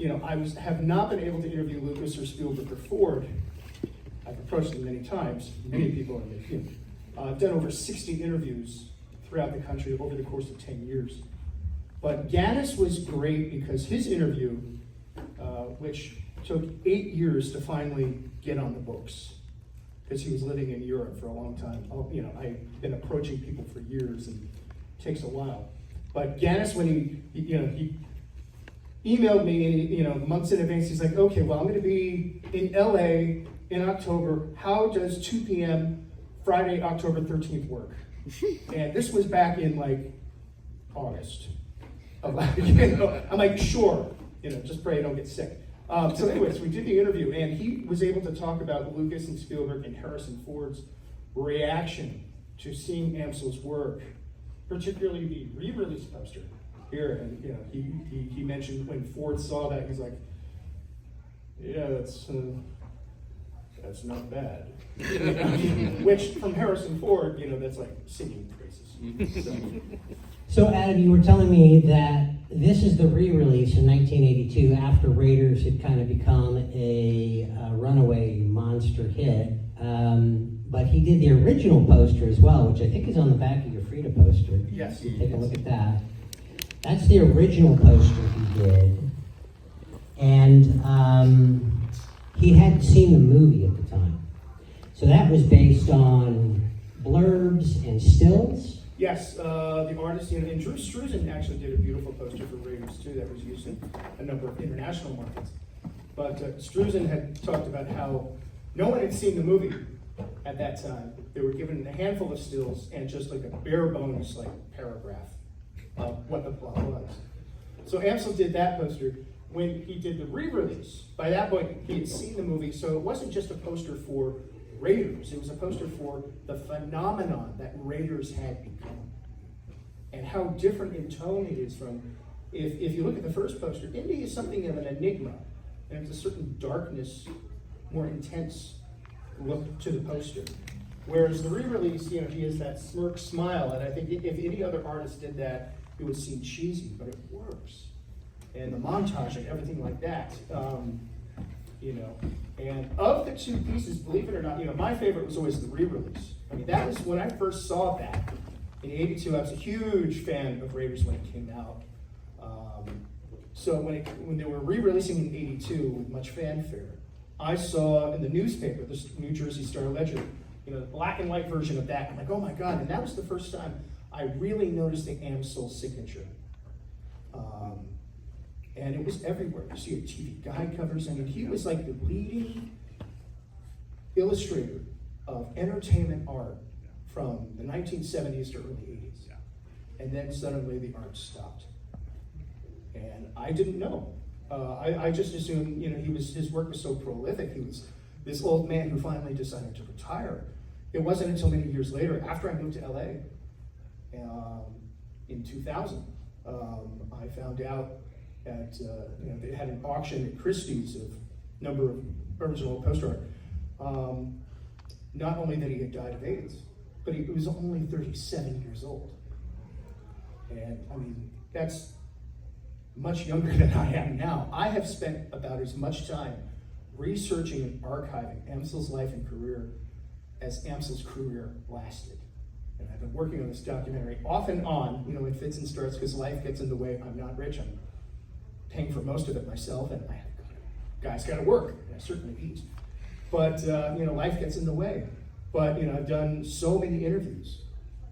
have not been able to interview Lucas or Spielberg or Ford. I've approached them many times. Many people have I've done over 60 interviews throughout the country over the course of 10 years. But Gannis was great because his interview, which took 8 years to finally get on the books, because he was living in Europe for a long time. I've been approaching people for years, and it takes a while. But Gannis, when he emailed me, months in advance, he's like, okay, well, I'm going to be in LA in October. How does 2 p.m. Friday, October 13th work? And this was back in August. I'm like, sure, just pray I don't get sick. So anyways, we did the interview, and he was able to talk about Lucas and Spielberg and Harrison Ford's reaction to seeing Amsel's work, particularly the re-release poster here. And he mentioned when Ford saw that, he's like, yeah, that's not bad. Which from Harrison Ford, that's like singing praises. So Adam, you were telling me that this is the re-release in 1982 after Raiders had kind of become a runaway monster hit. But he did the original poster as well, which I think is on the back of your Frida poster. Yes. Take a look at that. That's the original poster he did. And he hadn't seen the movie at the time. So that was based on blurbs and stills. Yes, the artist, and Drew Struzan actually did a beautiful poster for Raiders too that was used in a number of international markets. But Struzan had talked about how no one had seen the movie at that time. They were given a handful of stills and just like a bare bones paragraph of what the plot was. So Amsel did that poster. When he did the re-release, by that point he had seen the movie, so it wasn't just a poster for Raiders, it was a poster for the phenomenon that Raiders had become. And how different in tone it is from, if you look at the first poster, Indy is something of an enigma, and there's a certain darkness, more intense look to the poster. Whereas the re-release, he has that smirk smile, and I think if any other artist did that, it would seem cheesy, but it works. And the montage and everything like that, And of the two pieces, believe it or not, my favorite was always the re-release. I mean, that was when I first saw that in '82. I was a huge fan of Raiders when it came out. So when they were re-releasing in '82 with much fanfare, I saw in the newspaper, this New Jersey Star Ledger, the black and white version of that. I'm like, oh my God! And that was the first time I really noticed the Amsel signature. And it was everywhere. You see it, TV guide covers. I mean, he was like the leading illustrator of entertainment art from the 1970s to early 80s. And then suddenly the art stopped. And I didn't know. I just assumed, his work was so prolific. He was this old man who finally decided to retire. It wasn't until many years later, after I moved to LA in 2000, I found out that they had an auction at Christie's of a number of original poster art. Not only that he had died of AIDS, but he was only 37 years old. And I mean, that's much younger than I am now. I have spent about as much time researching and archiving Amsel's life and career as Amsel's career lasted. And I've been working on this documentary off and on, in fits and starts, because life gets in the way. I'm not rich. I'm paying for most of it myself, and guys got to work, and I certainly eat. But life gets in the way. But I've done so many interviews.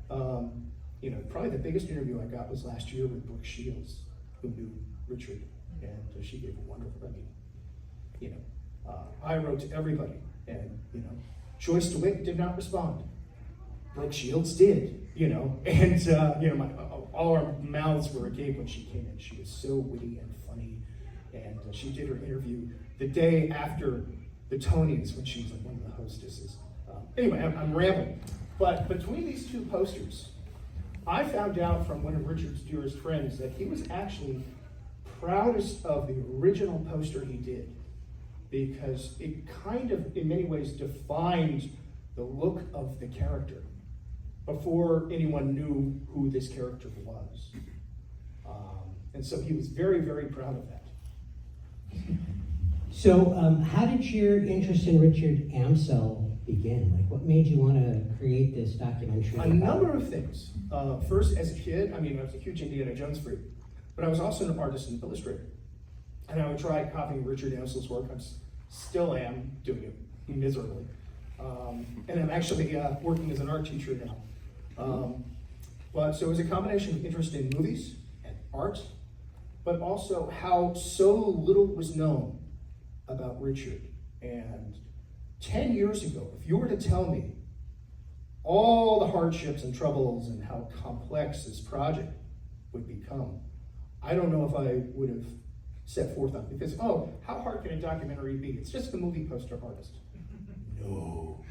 Probably the biggest interview I got was last year with Brooke Shields, who knew Richard, and she gave a wonderful. I wrote to everybody, and Joyce DeWitt did not respond. Brooke Shields did, and all our mouths were agape when she came in. She was so witty and funny, and she did her interview the day after the Tonys when she was one of the hostesses. Anyway, I'm rambling, but between these two posters, I found out from one of Richard's dearest friends that he was actually proudest of the original poster he did, because it kind of, in many ways, defined the look of the character before anyone knew who this character was. And so he was very, very proud of that. So, how did your interest in Richard Amsel begin? Like, what made you want to create this documentary? A number of things. First, as a kid, I was a huge Indiana Jones freak, but I was also an artist and illustrator. And I would try copying Richard Amsel's work. Still am doing it miserably. And I'm actually working as an art teacher now. But so it was a combination of interest in movies and art, but also how so little was known about Richard. And 10 years ago, if you were to tell me all the hardships and troubles and how complex this project would become, I don't know if I would have set forth on it. Because, how hard can a documentary be? It's just a movie poster artist. No.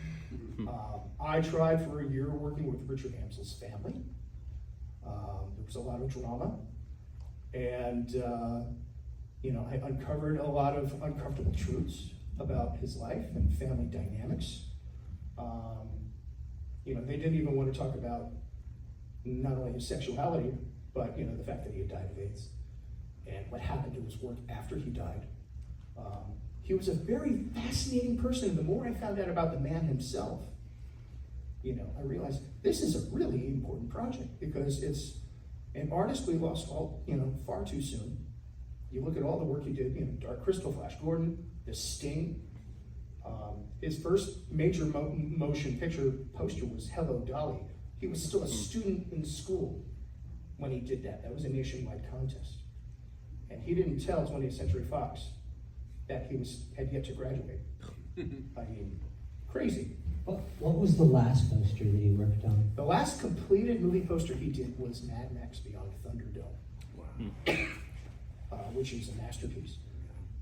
I tried for a year working with Richard Amsel's family. There was a lot of drama. And, I uncovered a lot of uncomfortable truths about his life and family dynamics. They didn't even want to talk about not only his sexuality, but, the fact that he had died of AIDS and what happened to his work after he died. He was a very fascinating person. The more I found out about the man himself, I realized this is a really important project because it's an artist we lost far too soon. You look at all the work he did, Dark Crystal, Flash Gordon, The Sting. His first major motion picture poster was Hello, Dolly. He was still a student in school when he did that. That was a nationwide contest. And he didn't tell 20th Century Fox that he had yet to graduate. Crazy. What was the last poster that he worked on? The last completed movie poster he did was Mad Max Beyond Thunderdome, which is a masterpiece.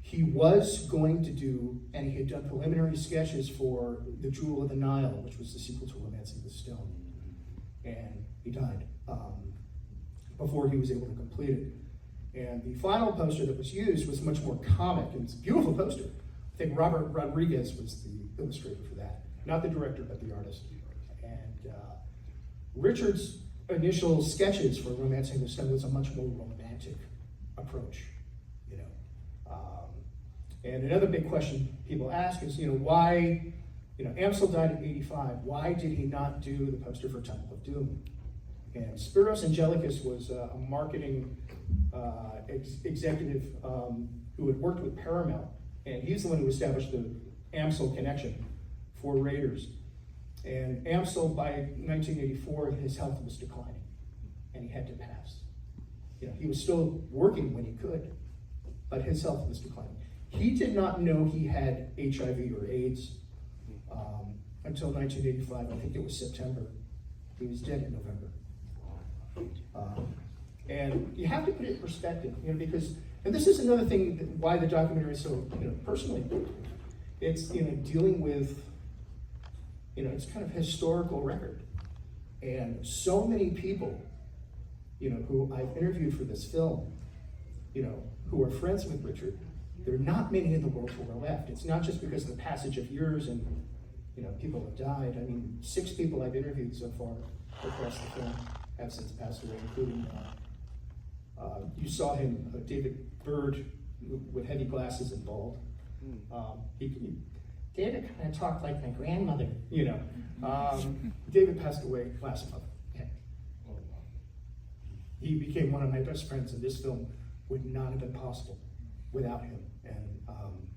He was going to do, and he had done preliminary sketches for The Jewel of the Nile, which was the sequel to Romancing the Stone. And he died before he was able to complete it. And the final poster that was used was much more comic, and it's a beautiful poster. I think Robert Rodriguez was the illustrator for that. Not the director, but the artist. And Richard's initial sketches for Romancing the Stone was a much more romantic approach, And another big question people ask is, why, Amsel died at 85. Why did he not do the poster for Temple of Doom? And Spiros Angelicus was a marketing executive who had worked with Paramount, and he's the one who established the Amsel connection for Raiders. And Amsel, by 1984, his health was declining, and he had to pass. He was still working when he could, but his health was declining. He did not know he had HIV or AIDS until 1985. I think it was September. He was dead in November. And you have to put it in perspective, because, and this is another thing why the documentary is so, personally important. It's, dealing with, it's kind of historical record. And so many people, who I've interviewed for this film, who are friends with Richard, there are not many in the world who are left. It's not just because of the passage of years and, people have died. 6 people I've interviewed so far across the film have since passed away, including, you saw him, David Bird, with heavy glasses and bald. David kind of talked like my grandmother, David passed away last month. He became one of my best friends, and this film would not have been possible without him, and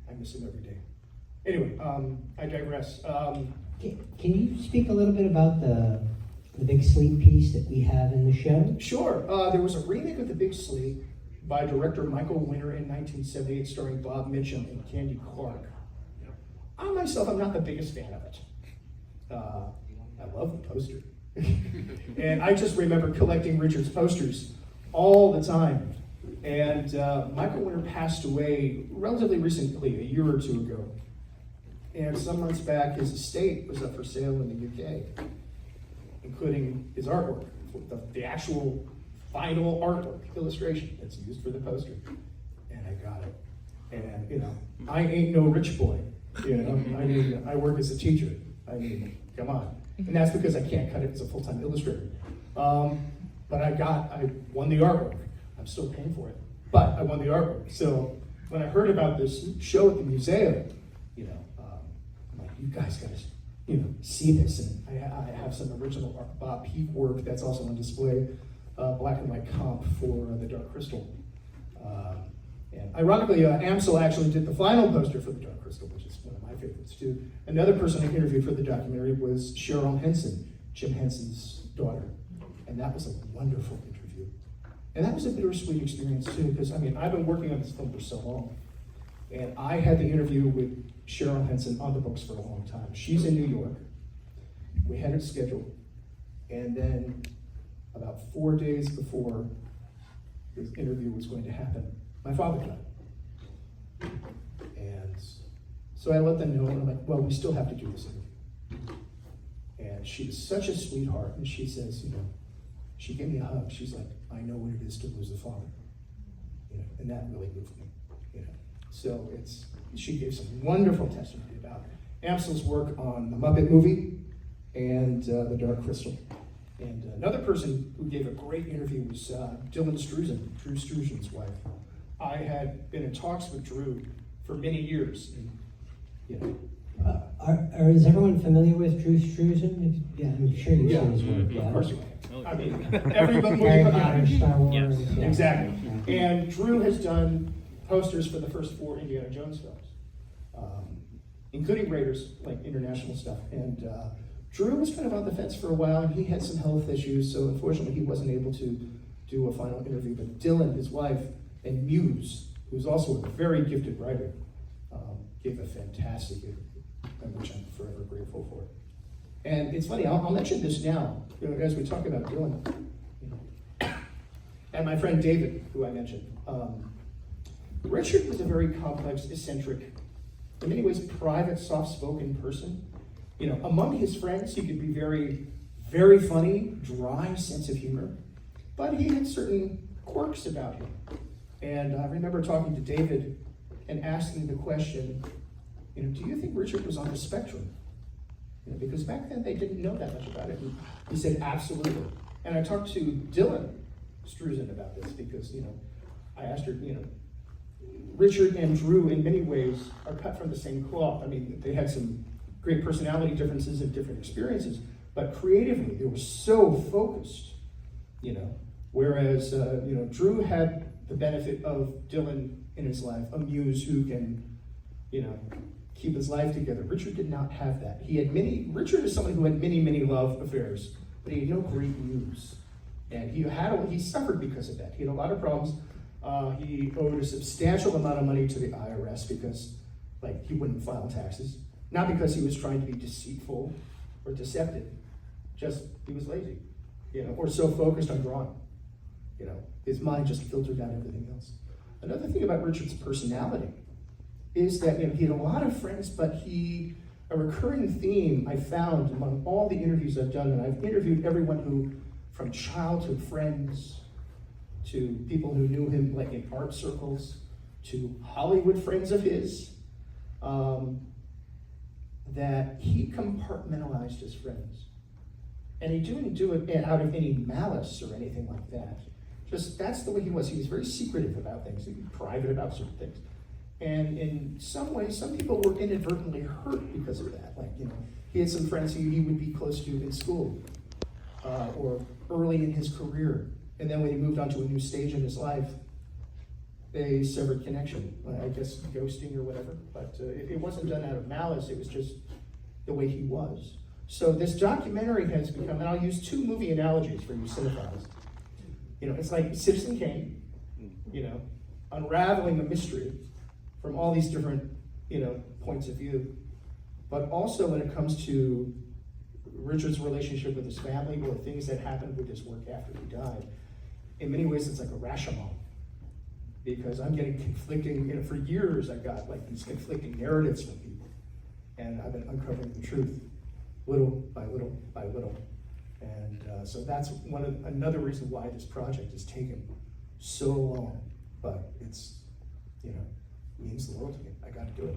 I miss him every day. Anyway, I digress. Can you speak a little bit about the Big Sleep piece that we have in the show? Sure. There was a remake of The Big Sleep by director Michael Winner in 1978, starring Bob Mitchum and Candy Clark. I myself, I'm not the biggest fan of it. I love the poster. And I just remember collecting Richard's posters all the time. And Michael Winner passed away relatively recently, a year or two ago. And some months back, his estate was up for sale in the UK, including his artwork, the actual final artwork, illustration that's used for the poster. And I got it. And, I ain't no rich boy. I work as a teacher. Come on. And that's because I can't cut it as a full-time illustrator. But I won the artwork. I'm still paying for it, but I won the artwork. So when I heard about this show at the Muzeo, I'm like, you guys gotta, see this. And I have some original Bob Peak work that's also on display, black and white comp for The Dark Crystal. And ironically, Amsel actually did the final poster for The Dark Crystal, which is one of my favorites too. Another person I interviewed for the documentary was Cheryl Henson, Jim Henson's daughter. And that was a wonderful interview. And that was a bittersweet experience too, because I've been working on this film for so long. And I had the interview with Cheryl Henson on the books for a long time. She's in New York. We had it scheduled. And then about 4 days before this interview was going to happen, my father died. And so I let them know, and I'm like, well, we still have to do this interview. And she was such a sweetheart, and she says, she gave me a hug. She's like, I know what it is to lose a father. And that really moved me. So she gave some wonderful testimony about Amsel's work on the Muppet movie and The Dark Crystal. And another person who gave a great interview was Dylan Struzen, Drew Struzen's wife. I had been in talks with Drew for many years. Is everyone familiar with Drew Struzan? Yeah, I'm sure you've seen his work. Yeah. Of course you have. Every book Harry Potter, Star Wars. Yes. Yeah. Exactly. And Drew has done posters for the first 4 Indiana Jones films, including Raiders, like international stuff. And Drew was kind of on the fence for a while, and he had some health issues, so unfortunately he wasn't able to do a final interview. But Dylan, his wife, and Muse, who's also a very gifted writer, gave a fantastic interview, which I'm forever grateful for. And it's funny, I'll mention this now, as we talk about Dylan. And my friend David, who I mentioned. Richard was a very complex, eccentric, in many ways private, soft-spoken person. Among his friends, he could be very, very funny, dry sense of humor, but he had certain quirks about him. And I remember talking to David and asking the question, do you think Richard was on the spectrum? Because back then they didn't know that much about it. And he said, absolutely. And I talked to Dylan Struzen about this because, I asked her, Richard and Drew in many ways are cut from the same cloth. They had some great personality differences and different experiences, but creatively they were so focused, whereas, Drew had the benefit of Dylan in his life, a muse who can, keep his life together. Richard did not have that. Richard is someone who had many, many love affairs, but he had no great muse. And he suffered because of that. He had a lot of problems. He owed a substantial amount of money to the IRS because, he wouldn't file taxes. Not because he was trying to be deceitful or deceptive. Just, he was lazy, or so focused on drawing. His mind just filtered out everything else. Another thing about Richard's personality is that, he had a lot of friends, but a recurring theme I found among all the interviews I've done, and I've interviewed everyone who, from childhood friends, to people who knew him in art circles, to Hollywood friends of his, that he compartmentalized his friends. And he didn't do it out of any malice or anything like that. Just, that's the way he was. He was very secretive about things. He was private about certain things. And in some ways, some people were inadvertently hurt because of that. He had some friends who he would be close to in school, or early in his career. And then when he moved on to a new stage in his life, they severed connection. I guess ghosting or whatever. But it wasn't done out of malice. It was just the way he was. So this documentary has become, and I'll use 2 movie analogies for you cinephiles. It's like Citizen Kane, unraveling a mystery from all these different, points of view. But also when it comes to Richard's relationship with his family or things that happened with his work after he died, in many ways it's like a Rashomon. Because I'm getting conflicting, for years I got these conflicting narratives from people. And I've been uncovering the truth, little by little by little. And so that's another reason why this project has taken so long. But it's, means the world to me. I got to do it.